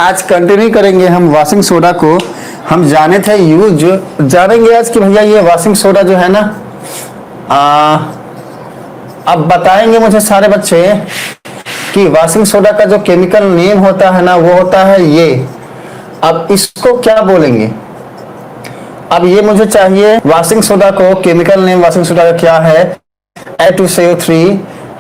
आज कंटिन्यू करेंगे हम वॉशिंग सोडा को। हम जाने थे यूज, जानेंगे आज कि भैया ये वॉशिंग सोडा जो है ना, अब बताएंगे मुझे सारे बच्चे कि वॉशिंग सोडा का जो केमिकल नेम होता है ना वो होता है ये। अब इसको क्या बोलेंगे? अब ये मुझे चाहिए वॉशिंग सोडा को, केमिकल नेम वॉशिंग सोडा का क्या है? Na2CO3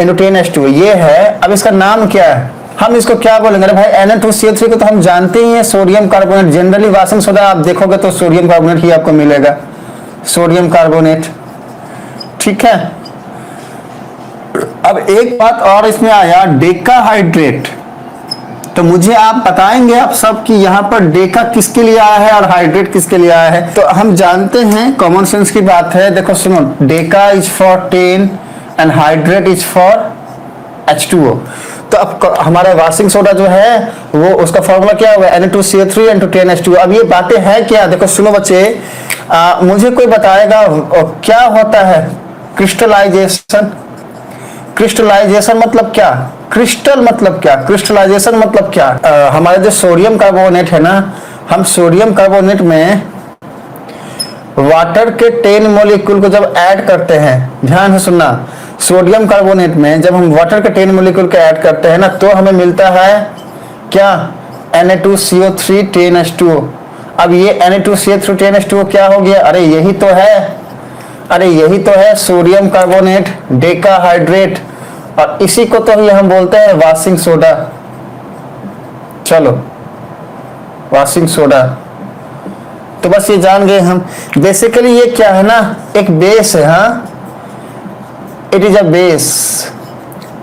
× 10H2 ये है। अब इसका नाम क्या है? हम इसको क्या बोलेंगे? अरे भाई Na2CO3 को तो हम जानते ही हैं, sodium carbonate. Generally washing soda आप देखोगे तो सोडियम कार्बोनेट ही आपको मिलेगा, सोडियम कार्बोनेट। ठीक है। अब एक बात और इसमें आया, डेकाहाइड्रेट। तो मुझे आप बताएंगे आप सब कि यहाँ पर डेका किसके लिए आया है और हाइड्रेट किसके लिए आया है। तो हम जानते हैं, कॉमन सेंस की बात है। देखो सुनो, Deka is for 10 and hydrate is for H2O। तो अब हमारा वॉशिंग सोडा जो है वो उसका फॉर्मूला क्या होगा? Na2CO3 × 10H2O। अब ये बातें हैं क्या? देखो सुनो बच्चे, मुझे कोई बताएगा क्या होता है क्रिस्टलाइजेशन? क्रिस्टलाइजेशन मतलब क्या? क्रिस्टल मतलब क्या? क्रिस्टलाइजेशन मतलब क्या? हमारे जो सोडियम कार्बोनेट है ना, हम सोडियम कार्बोनेट में वाटर के 10 मॉलिक्यूल को जब ऐड करते हैं, ध्यान से सुनना, सोडियम कार्बोनेट में जब हम वाटर के 10 मॉलिक्यूल को ऐड करते हैं ना, तो हमें मिलता है क्या? Na2CO3 10H2O। अब ये Na2CO3 10H2O क्या हो गया? अरे यही तो है, अरे यही तो है सोडियम कार्बोनेट, डेकाहाइड्रेट, और इसी को तो ही हम बोलते हैं वॉशिंग सोडा। चलो, वॉशिंग सोडा। तो बस ये जान गए हम। बेसिकली ये क्या है ना, एक बेस है। हाँ, इट इज अ बेस।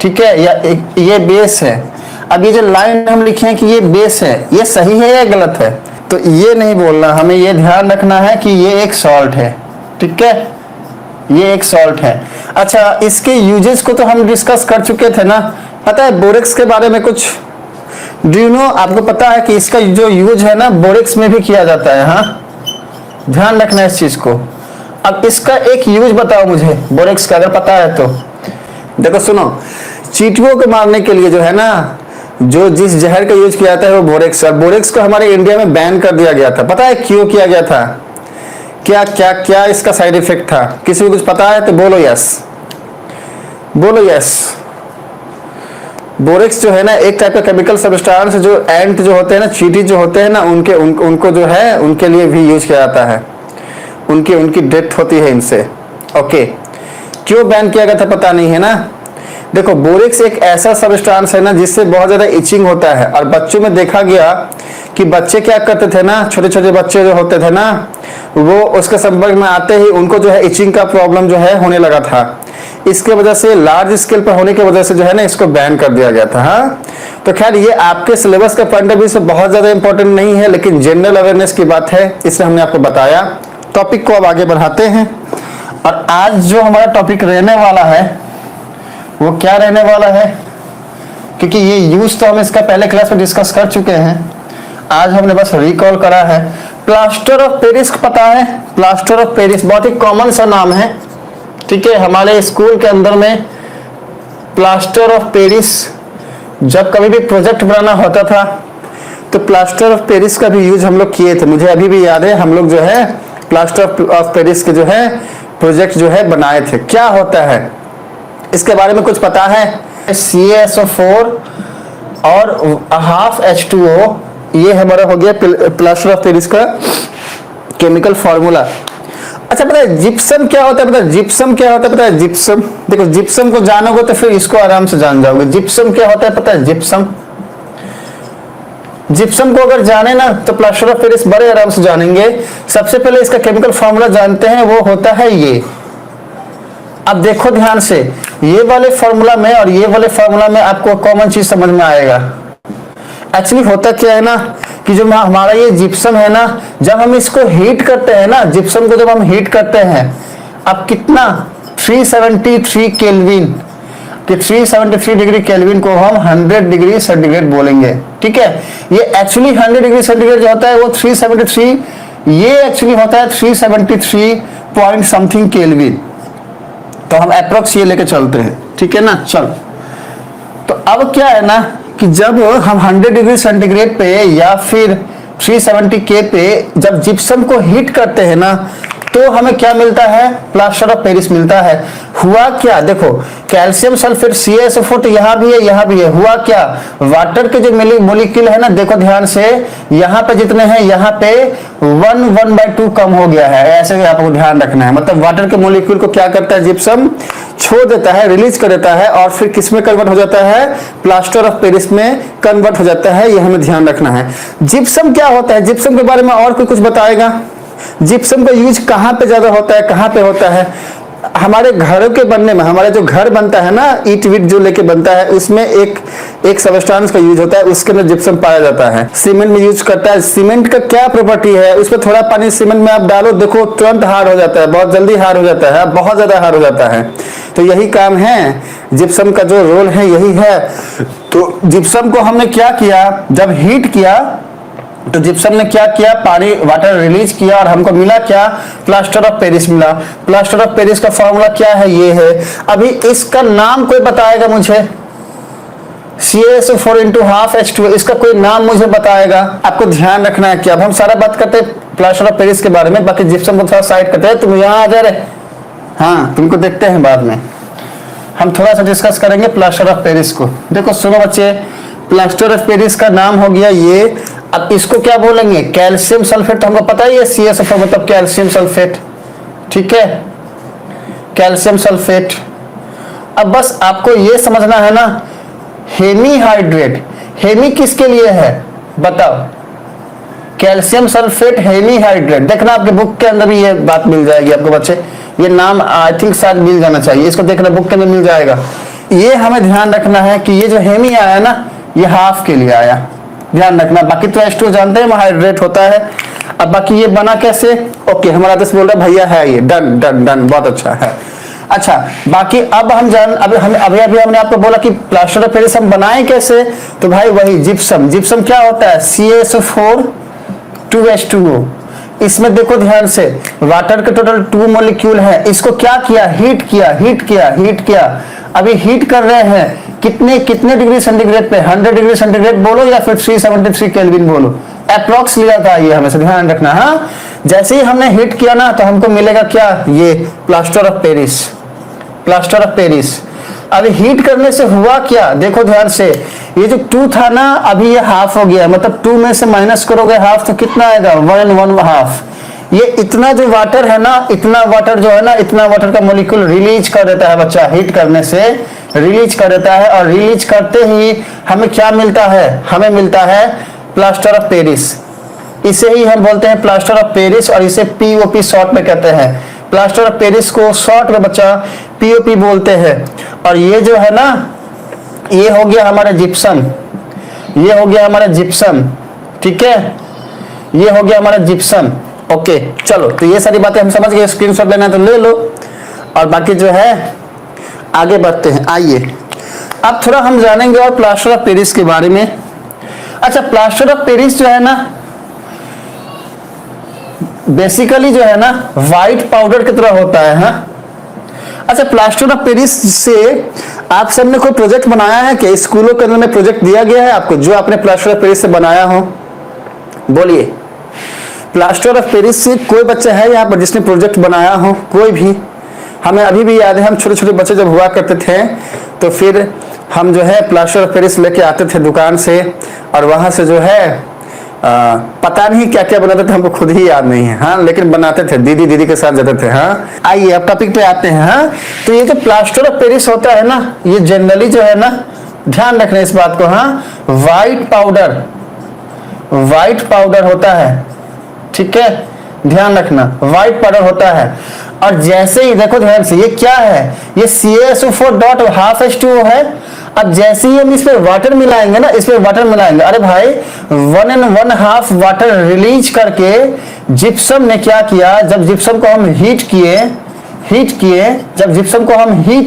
ठीक है, या ये बेस है। अब ये जो लाइन हम लिखे हैं कि ये बेस है, ये सही है या गलत है? तो ये नहीं बोलना, हमें ये ध्यान रखना है कि ये एक सॉल्ट है। ठीक है, ये एक सॉल्ट है। अच्छा, इसके यूजेस को तो हम डिस्कस कर चुके थे ना। पता है बोरेक्स के बारे में कुछ? Do you know? आपको पता है कि इसका जो यूज है ना बोरेक्स में भी किया जाता है। हाँ, ध्यान रखना इस चीज को। अब इसका एक यूज बताओ मुझे बोरेक्स का, अगर पता है तो। देखो सुनो, चींटियों को मारने के लिए जो है ना, जो जिस जहर का यूज किया जाता है वो बोरेक्स है। बोरेक्स को हमारे इंडिया में बैन कर दिया गया था। पता है क्यों किया गया था? क्या क्या क्या इसका साइड इफेक्ट था? किसी को कुछ पता है तो बोलो यस, बोलो यस। बोरेक्स जो है ना एक टाइप का केमिकल सब्सटेंस है, जो एंट जो होते हैं ना, चींटी जो होते हैं ना, उनको जो है उनके लिए भी यूज किया जाता है। उनकी डेथ होती है इनसे। ओके, क्यों बैन किया गया था पता नहीं है ना। देखो, बोरेक्स एक ऐसा सब्सटेंस है ना जिससे बहुत ज्यादा इचिंग होता है, और बच्चों में देखा गया कि बच्चे क्या करते थे ना, छोटे छोटे बच्चे जो होते थे ना, वो उसके संपर्क में आते ही उनको जो है इचिंग का प्रॉब्लम जो है होने लगा था। इसके वजह से, लार्ज स्केल पर होने की वजह से जो है ना इसको बैन कर दिया गया था। हाँ, तो खैर ये आपके सिलेबस का पॉइंट ऑफ व्यू से बहुत ज्यादा इंपॉर्टेंट नहीं है, लेकिन जनरल अवेयरनेस की बात है, इसलिए हमने आपको बताया। टॉपिक को अब आगे बढ़ाते हैं, और आज जो हमारा टॉपिक रहने वाला है वो क्या रहने वाला है, क्योंकि ये यूज तो हम इसका पहले क्लास में डिस्कस कर चुके हैं, आज हमने बस रिकॉल करा है। प्लास्टर ऑफ पेरिस पता है? प्लास्टर ऑफ पेरिस बहुत ही कॉमन सा नाम है। ठीक है, हमारे स्कूल के अंदर में प्लास्टर ऑफ पेरिस, जब कभी भी प्रोजेक्ट बनाना होता था तो प्लास्टर ऑफ पेरिस का भी यूज हम लोग किए थे। मुझे अभी भी याद है, हम लोग जो है प्लास्टर ऑफ पेरिस के जो है प्रोजेक्ट जो है बनाए थे। क्या होता है इसके बारे में कुछ पता है? CaSO4 और ½ H2O, ये हमारा हो गया प्लास्टर ऑफ पेरिस का केमिकल फॉर्मूला। अच्छा, पता है जिप्सम क्या होता है? पता है जिप्सम क्या होता है? पता है जिप्सम? देखो, जिप्सम को जानोगे तो फिर इसको आराम से जान जाओगे। जिप्सम क्या होता है पता है? जिप्सम, जिप्सम को अगर जाने ना तो प्लास्टर ऑफ पेरिस बड़े आराम से जानेंगे। सबसे पहले इसका केमिकल फॉर्मूला जानते हैं, वो होता है ये। अब देखो ध्यान से, ये वाले फॉर्मूला में और ये वाले फॉर्मूला में आपको कॉमन चीज समझ में आएगा। एक्चुअली होता क्या है ना कि जो हमारा ये जिप्सम है ना, जब हम इसको हीट करते हैं ना, जिप्सम को जब हम हीट करते हैं, अब कितना 373 केल्विन, कि 373 डिग्री केल्विन को हम 100 डिग्री सेंटीग्रेड बोलेंगे। ठीक है, ये एक्चुअली 100 डिग्री सेंटीग्रेड जो होता है वो 373, ये एक्चुअली होता है 373 पॉइंट समथिंग केल्विन। तो हम अप्रोक्स ये लेके चलते हैं। ठीक है ना। चल, तो अब क्या है ना कि जब हम 100 डिग्री सेंटीग्रेड पे या फिर 370 के पे जब जिप्सम को हीट करते हैं ना, तो हमें क्या मिलता है? प्लास्टर ऑफ पेरिस मिलता है। हुआ क्या, देखो कैल्शियम सल्फेट CaSO4 तो यहाँ भी है, यहाँ भी है। हुआ क्या, वाटर के जो मोलिक्यूल है ना, देखो ध्यान से, यहाँ पे जितने हैं यहाँ पे 1/2 कम हो गया है। ऐसे आपको ध्यान रखना है। मतलब वाटर के मोलिक्यूल को क्या करता है जिप्सम? छोड़ देता है, रिलीज कर देता है और फिर किस में कन्वर्ट हो जाता है? प्लास्टर ऑफ पेरिस में कन्वर्ट हो जाता है। ये हमें ध्यान रखना है। जिप्सम क्या होता है? जिप्सम के बारे में और कोई कुछ बताएगा? जिप्सम का यूज कहाँ पे ज्यादा होता है, कहाँ पे होता है? हमारे घरों के बनने में, हमारे जो घर बनता है ना, ईट वीट जो लेके बनता है, उसमें एक सबस्टांस का यूज होता है, उसके अंदर जिप्सम पाया जाता है। सीमेंट में यूज करता है। सीमेंट का क्या प्रॉपर्टी है? उसमें थोड़ा पानी सीमेंट में आप डालो, देखो तुरंत हार्ड हो जाता है, बहुत जल्दी हार्ड हो जाता है, बहुत ज्यादा हार्ड हो जाता है। तो यही काम है, जिप्सम का जो रोल है यही है। तो जिप्सम को हमने क्या किया, जब हीट किया तो जिप्सम ने क्या किया? पानी, वाटर रिलीज किया और हमको मिला क्या? प्लास्टर ऑफ पेरिस मिला। प्लास्टर ऑफ पेरिस का फॉर्मूला क्या है? ये है। अभी इसका नाम कोई बताएगा मुझे? CaSO4 × 12H2, इसका कोई नाम मुझे बताएगा? आपको ध्यान रखना है कि अब हम सारा बात करते हैं प्लास्टर ऑफ पेरिस के बारे में, बाकी जिप्सम को थोड़ा साइड करते हैं। तुम यहाँ आ जा रहे, हाँ तुमको देखते हैं बाद में। हम थोड़ा सा डिस्कस करेंगे प्लास्टर ऑफ पेरिस को। देखो सुनो बच्चे, प्लास्टर ऑफ पेरिस का नाम हो गया ये। अब इसको क्या बोलेंगे? Calcium sulphate. हमको पता ही है CaSO4 मतलब कैल्शियम सल्फेट, ठीक है, कैल्शियम सल्फेट। अब बस आपको ये समझना है ना, हेमीहाइड्रेट, हेमी किसके लिए है बताओ? Calcium sulphate hemihydrate. देखना आपके बुक के अंदर भी ये बात मिल जाएगी आपको बच्चे, ये नाम आई थिंक शायद मिल जाना चाहिए, इसको देखना बुक के अंदर मिल जाएगा। ये हमें ध्यान रखना है कि ये जो हेमी आया ना, ये हाफ के लिए आया, ध्यान रखना। बाकी तो H2 जानते हैं हाइड्रेट होता है। अब बाकी ये बना कैसे? ओके, हमारा आदेश बोल रहा है भैया है ये, डन डन डन, बहुत अच्छा है। अच्छा, बाकी अब हम अभी हमने आपको बोला कि प्लास्टर ऑफ पेरिस हम बनाएं कैसे? तो भाई वही जिप्सम। जिप्सम क्या होता है? CaSO4 2H2O। इसमें देखो ध्यान से, वाटर के टोटल 2 मॉलिक्यूल है। इसको क्या किया? हीट किया, हीट किया, हीट किया। अभी हीट कर रहे हैं कितने डिग्री सेंटीग्रेड पे? 100 डिग्री सेंटीग्रेड बोलो या फिर 373 केल्विन बोलो, अप्रॉक्स लिया था ये, हमें ध्यान रखना। हाँ, जैसे ही हमने हीट किया ना, तो हमको मिलेगा क्या? ये plaster of Paris, plaster of Paris. अभी हीट करने से हुआ क्या? देखो ध्यान से, ये जो 2 था ना, अभी ये हाफ हो गया। मतलब 2 में से माइनस करोगे हाफ तो कितना आएगा? 1/2। ये इतना जो वाटर है ना, इतना वाटर जो है ना, इतना वाटर का मॉलिक्यूल रिलीज कर देता है बच्चा, हीट करने से रिलीज कर देता है। और रिलीज करते ही हमें क्या मिलता है? हमें मिलता है प्लास्टर ऑफ पेरिस। इसे ही हम बोलते हैं प्लास्टर ऑफ पेरिस, और इसे POP शॉर्ट में कहते हैं। प्लास्टर ऑफ पेरिस को शॉर्ट में बच्चा POP बोलते हैं। और ये जो है ना, ये हो गया हमारा जिप्सम, ये हो गया हमारा जिप्सम, ठीक है, ये हो गया हमारा जिप्सम। ओके, चलो, तो ये सारी बातें हम समझ गए। स्क्रीनशॉट लेना है तो ले लो, और बाकी जो है आगे बढ़ते हैं। आइए अब थोड़ा हम जानेंगे और प्लास्टर ऑफ पेरिस के बारे में। अच्छा, प्लास्टर ऑफ पेरिस जो है ना, बेसिकली जो है ना, व्हाइट पाउडर की तरह होता है। हाँ, अच्छा, प्लास्टर ऑफ पेरिस से आप सबने कोई प्रोजेक्ट बनाया है कि स्कूलों के अंदर में प्रोजेक्ट दिया गया है आपको, जो आपने प्लास्टर ऑफ पेरिस से बनाया हो? बोलिए, प्लास्टर ऑफ पेरिस से कोई बच्चा है यहाँ पर जिसने प्रोजेक्ट बनाया हो? कोई भी? हमें अभी भी याद है, हम छोटे छोटे बच्चे जब हुआ करते थे, तो फिर हम जो है प्लास्टर ऑफ पेरिस लेके आते थे दुकान से, और वहां से जो है पता नहीं क्या क्या बनाते थे, हमको खुद ही याद नहीं है। हाँ, लेकिन बनाते थे, दीदी के साथ जाते थे। हाँ, आइए अब टॉपिक पे आते हैं। हाँ, तो ये जो प्लास्टर ऑफ पेरिस होता है ना, ये जनरली जो है ना, ध्यान रखना इस बात को। हाँ, व्हाइट पाउडर होता है, ठीक है, ध्यान रखना, व्हाइट पाउडर होता है। और जैसे ही देखो ध्यान से, ये क्या है? ये CaSO4.12H2O है। अब जैसे ही हम इसमें वाटर मिलाएंगे ना, इसमें वाटर मिलाएंगे, अरे भाई 1.5 वाटर रिलीज करके जिप्सम ने क्या किया? जब जिप्सम को हम हीट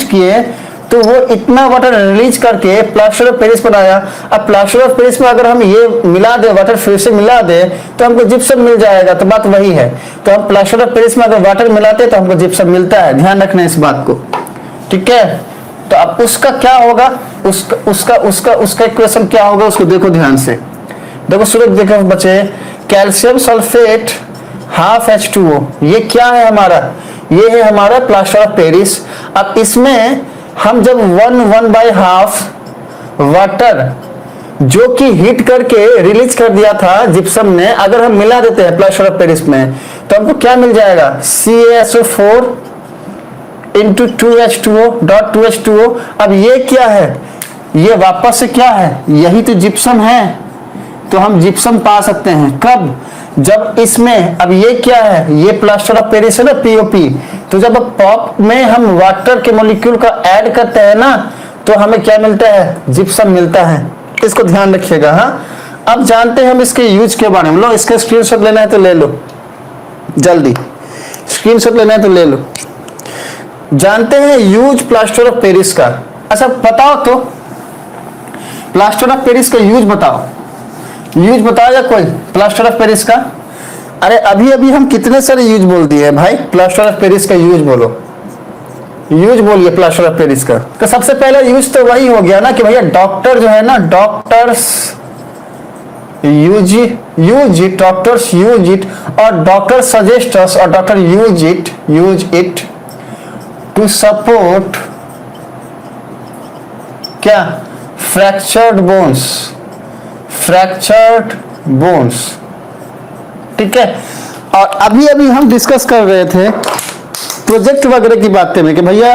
किए तो वो इतना वाटर रिलीज करके प्लास्टर ऑफ पेरिस बनाया। अब प्लास्टर ऑफ पेरिस में अगर हम ये मिला दे, वाटर फिर से मिला दे, तो हमको जिप्सम मिल जाएगा। तो बात वही है। तो हम प्लास्टर ऑफ पेरिस में अगर वाटर मिलाते तो हमको जिप्सम मिलता है। ध्यान रखना इस बात को, ठीक है। तो अब उसका क्या होगा, उसका इक्वेशन क्या होगा, उसको देखो ध्यान से। देखो सूरज, देखो बच्चे, कैल्शियम सल्फेट हाफ H2O, ये क्या है हमारा, ये है हमारा प्लास्टर ऑफ पेरिस। अब इसमें हम जब 1/2 वाटर जो कि हीट करके रिलीज कर दिया था जिप्सम ने, अगर हम मिला देते हैं प्लास्टर ऑफ पेरिस में, तो हमको क्या मिल जाएगा, CaSO4 इंटू 2H2O. अब ये क्या है, ये वापस से क्या है, यही तो जिप्सम है, तो हम जिप्सम पा सकते हैं कब, जब इसमें, अब ये क्या है, ये प्लास्टर ऑफ पेरिस है ना, POP, तो जब पॉप में हम वाटर के मॉलिक्यूल का ऐड करते हैं ना, तो हमें क्या मिलता है, जिप्सम मिलता है। इसको ध्यान रखिएगा। हाँ, अब जानते हैं हम इसके यूज के बारे में। लो, इसका स्क्रीनशॉट लेना है तो ले लो, जल्दी स्क्रीनशॉट लेना है तो ले लो। जानते हैं यूज प्लास्टर ऑफ पेरिस का। अच्छा बताओ तो, प्लास्टर ऑफ पेरिस का यूज बताओ, यूज बताओ या कोई प्लास्टर ऑफ पेरिस का। अरे अभी अभी हम कितने सारे यूज बोल दिए भाई, प्लास्टर ऑफ पेरिस का यूज बोलो, यूज बोलिए प्लास्टर ऑफ पेरिस का। तो सबसे पहला यूज तो वही हो गया ना कि भैया डॉक्टर जो है ना, डॉक्टर्स यूज इट और डॉक्टर सजेस्ट अस और doctor use it to support क्या, फ्रैक्चर्ड बोन्स, ठीक है। और अभी अभी हम डिस्कस कर रहे थे प्रोजेक्ट वगैरह की बातें में कि भैया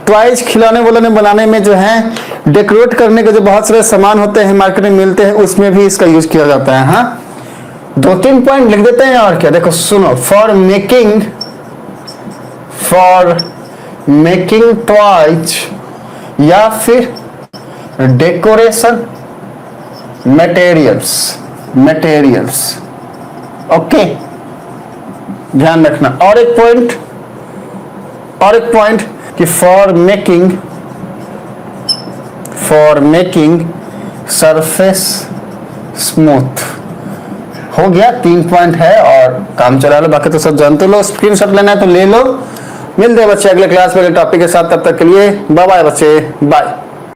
टॉयज खिलौने वोलौने बनाने में जो है, डेकोरेट करने के जो बहुत सारे सामान होते हैं मार्केट में मिलते हैं, उसमें भी इसका यूज किया जाता है। हाँ, 2-3 पॉइंट लिख देते हैं और क्या, देखो सुनो, फॉर मेकिंग टॉयज या फिर डेकोरेशन मटेरियल्स, ओके, ध्यान रखना। और एक पॉइंट कि फॉर मेकिंग सरफेस स्मूथ, हो गया। 3 पॉइंट है और काम चला लो, बाकी तो सब जानते लो। स्क्रीनशॉट लेना है तो ले लो। मिलते हैं बच्चे अगले क्लास में अगले टॉपिक के साथ, तब तक के लिए बाय बाय बच्चे, बाय।